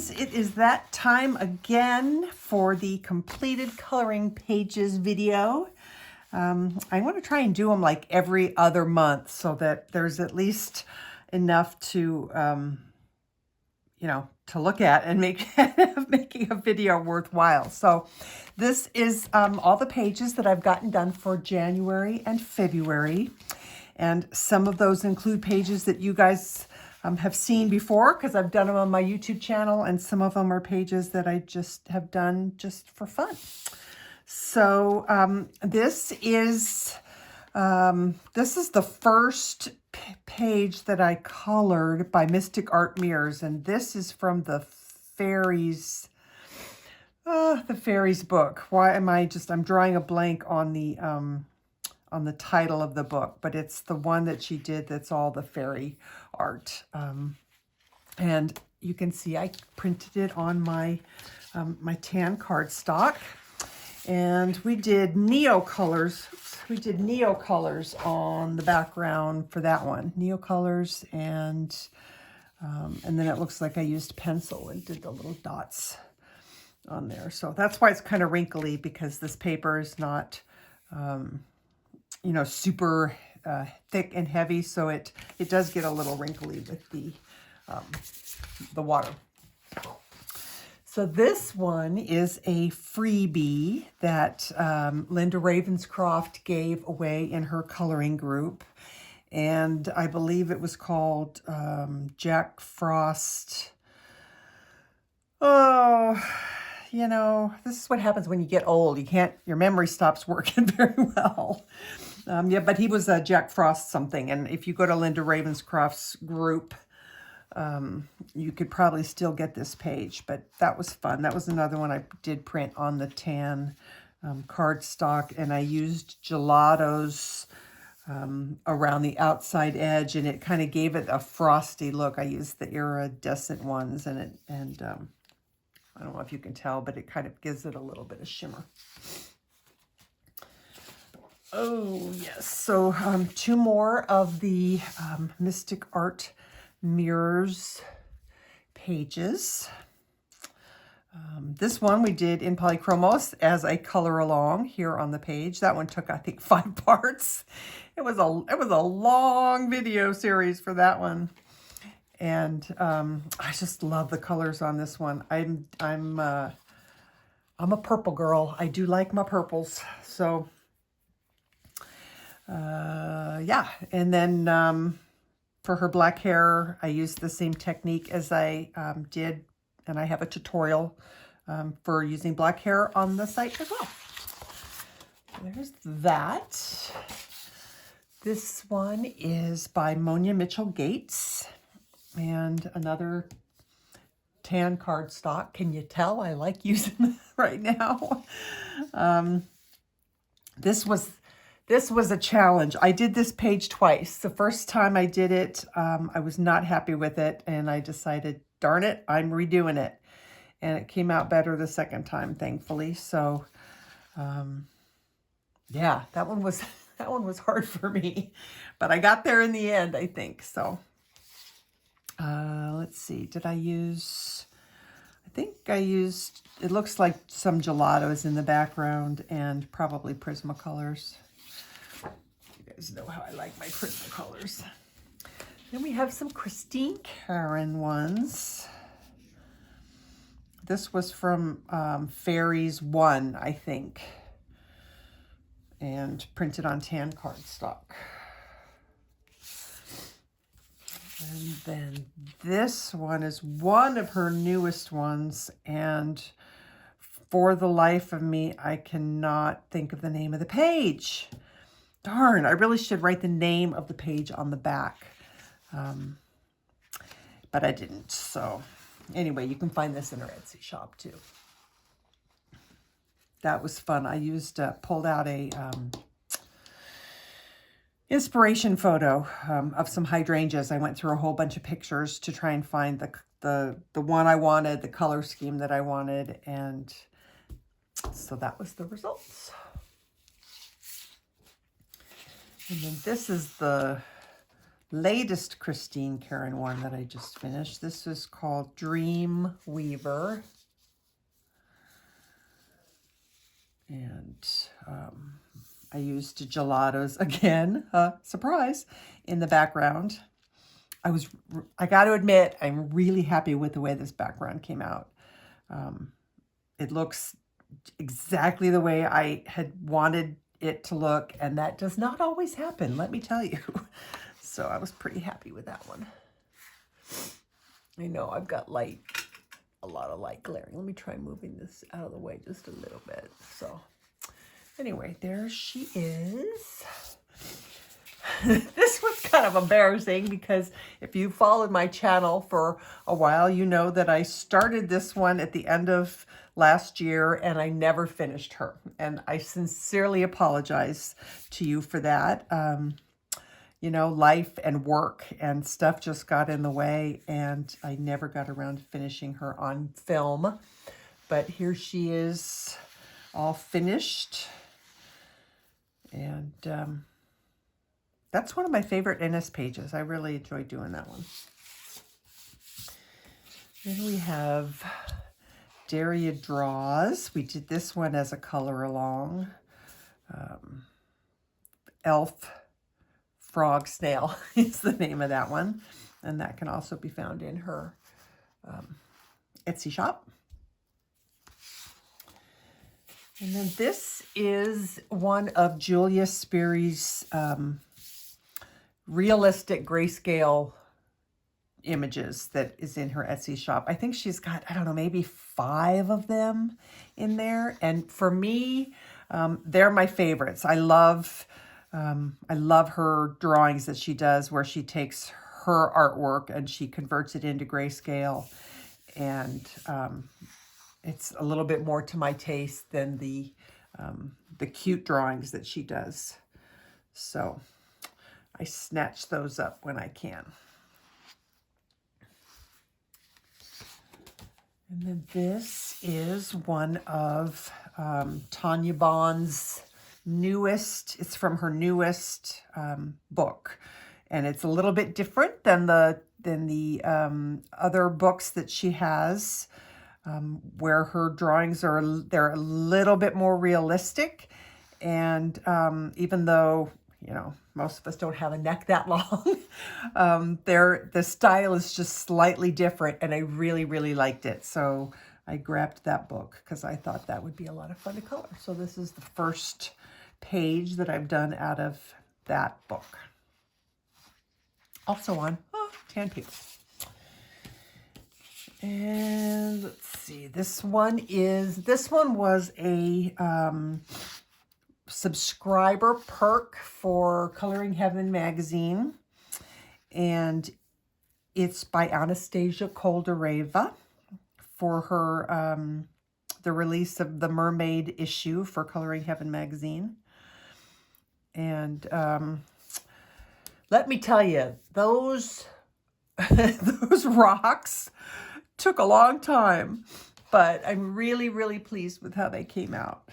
friends, it is that time again for the completed coloring pages video. I want to try and do them like every other month so that there's at least enough to, you know, to look at and making a video worthwhile. So this is all the pages that I've gotten done for January and February. And some of those include pages that you guys have seen before because I've done them on my YouTube channel, and some of them are pages that I just have done just for fun. So this is the first page that I colored by Mystic Art Mirrors, and this is from the Fairies book. Why am I'm drawing a blank on the title of the book, but it's the one that she did that's all the fairy art. And you can see I printed it on my my tan cardstock, and we did neo colors. We did neo colors on the background for that one. Neo colors, and then it looks like I used pencil and did the little dots on there. So that's why it's kind of wrinkly, because this paper is not you know, super thick and heavy, so it does get a little wrinkly with the water. So this one is a freebie that Linda Ravenscroft gave away in her coloring group, and I believe it was called Jack Frost. Oh, you know, this is what happens when you get old. Your memory stops working very well. Yeah, but he was a Jack Frost something. And if you go to Linda Ravenscroft's group, you could probably still get this page. But that was fun. That was another one I did print on the tan cardstock. And I used gelatos around the outside edge. And it kind of gave it a frosty look. I used the iridescent ones. And I don't know if you can tell, but it kind of gives it a little bit of shimmer. Oh, yes. So two more of the Mystic Art Mirrors pages. This one we did in polychromos as I color along here on the page. That one took, I think, 5 parts. It was a long video series for that one. And I just love the colors on this one. I'm a purple girl. I do like my purples. So yeah. And then for her black hair, I used the same technique as I did, and I have a tutorial for using black hair on the site as well. There's that. This one is by Monia Mitchell Gates, and another tan cardstock. Can you tell I like using this right now? This was a challenge. I did this page twice. The first time I did it, I was not happy with it, and I decided, darn it, I'm redoing it. And it came out better the second time, thankfully. So, yeah, that one was hard for me, but I got there in the end, I think. So, let's see. Did I use? I think I used. It looks like some gelatos in the background and probably Prismacolors. You guys know how I like my Prismacolors. Then we have some Christine Karen ones. This was from Fairies 1, I think, and printed on tan cardstock. And then this one is one of her newest ones, and for the life of me, I cannot think of the name of the page. Darn, I really should write the name of the page on the back, but I didn't. So anyway, you can find this in her Etsy shop too. That was fun. I used, pulled out a inspiration photo of some hydrangeas. I went through a whole bunch of pictures to try and find the one I wanted, the color scheme that I wanted, and so that was the results. And then this is the latest Christine Karen one that I just finished. This is called Dreamweaver. And I used gelatos again, surprise, in the background. I got to admit, I'm really happy with the way this background came out. It looks exactly the way I had wanted it to look, and that does not always happen, let me tell you. So I was pretty happy with that one. I know I've got a lot of light glaring. Let me try moving this out of the way just a little bit. So anyway, there she is. This was kind of embarrassing because if you followed my channel for a while, you know that I started this one at the end of last year and I never finished her. And I sincerely apologize to you for that. You know, life and work and stuff just got in the way and I never got around to finishing her on film. But here she is, all finished. And that's one of my favorite Innis pages. I really enjoy doing that one. Then we have Daria Draws. We did this one as a color along. Elf Frog Snail is the name of that one. And that can also be found in her Etsy shop. And then this is one of Julia Sperry's realistic grayscale images that is in her Etsy shop. I think she's got, I don't know, maybe 5 of them in there. And for me, they're my favorites. I love her drawings that she does where she takes her artwork and she converts it into grayscale. And it's a little bit more to my taste than the cute drawings that she does. So I snatch those up when I can. And then this is one of Tanya Bond's newest, it's from her newest book. And it's a little bit different than the other books that she has, where her drawings they're a little bit more realistic. And even though, you know, most of us don't have a neck that long, the style is just slightly different, and I really, really liked it. So I grabbed that book because I thought that would be a lot of fun to color. So this is the first page that I've done out of that book. Also on tan paper. And let's see, this one was a subscriber perk for Coloring Heaven magazine, and it's by Anastasia Koldareva for her the release of the Mermaid issue for Coloring Heaven magazine. And let me tell you, those those rocks took a long time, but I'm really, really pleased with how they came out.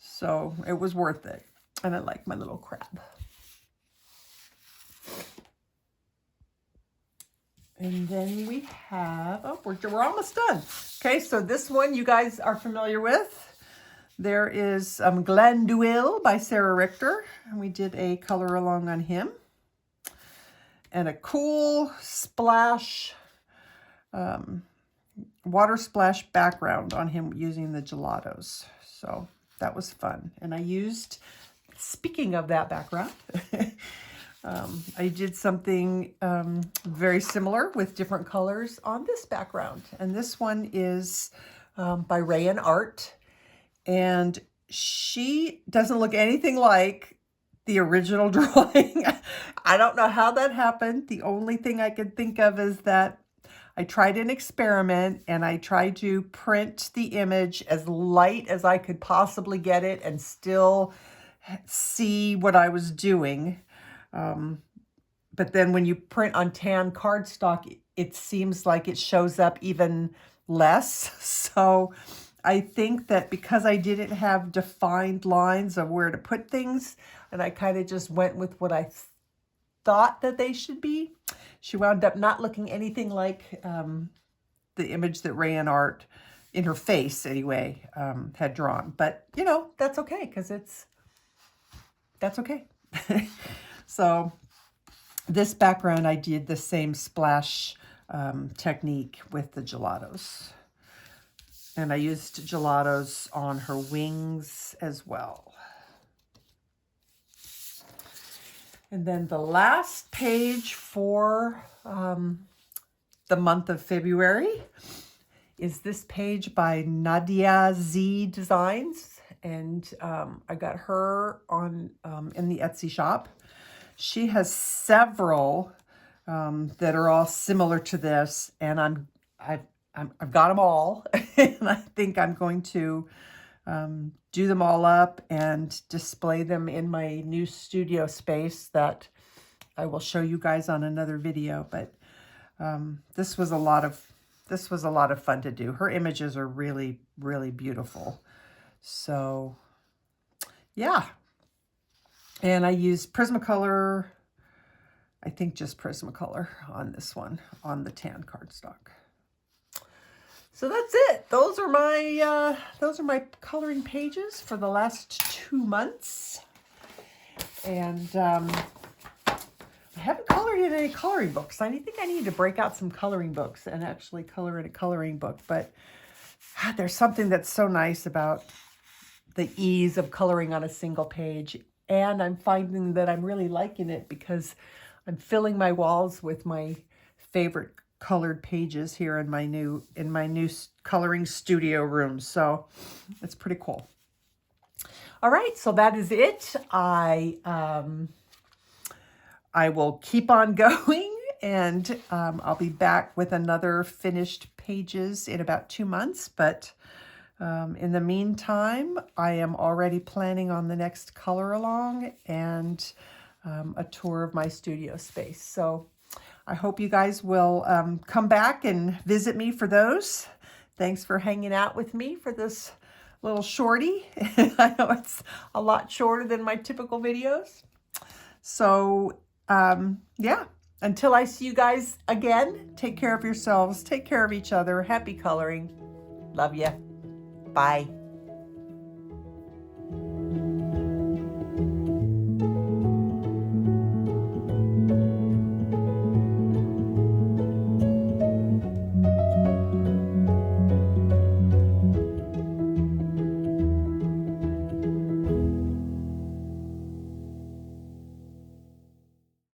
So it was worth it. And I like my little crab. And then we have, oh, we're almost done. Okay, so this one you guys are familiar with. There is Glandt by Sarah Richter. And we did a color along on him. And a cool splash, water splash background on him using the gelatos. So that was fun. And I used, speaking of that background, I did something very similar with different colors on this background. And this one is by rayonart. And she doesn't look anything like the original drawing. I don't know how that happened. The only thing I can think of is that I tried an experiment and I tried to print the image as light as I could possibly get it and still see what I was doing. But then when you print on tan cardstock, it seems like it shows up even less. So I think that because I didn't have defined lines of where to put things, and I kind of just went with what I thought that they should be. She wound up not looking anything like the image that rayonart, in her face anyway, had drawn. But, you know, that's okay, because that's okay. So this background, I did the same splash technique with the gelatos. And I used gelatos on her wings as well. And then the last page for the month of February is this page by nadiazeedesigns. And I got her on in the Etsy shop. She has several that are all similar to this, and I've got them all, and I think I'm going to do them all up and display them in my new studio space that I will show you guys on another video. But this was a lot of fun to do. Her images are really, really beautiful. So yeah, and I used Prismacolor, I think just Prismacolor on this one, on the tan cardstock. So that's it. Those are my coloring pages for the last 2 months. And I haven't colored in any coloring books. I think I need to break out some coloring books and actually color in a coloring book. But there's something that's so nice about the ease of coloring on a single page. And I'm finding that I'm really liking it because I'm filling my walls with my favorite colored pages here in my new coloring studio room. So it's pretty cool. All right, so that is it. I will keep on going, and I'll be back with another finished pages in about 2 months. But in the meantime, I am already planning on the next color along and a tour of my studio space. So I hope you guys will come back and visit me for those. Thanks for hanging out with me for this little shorty. I know it's a lot shorter than my typical videos. So yeah, until I see you guys again, take care of yourselves, take care of each other. Happy coloring. Love ya. Bye.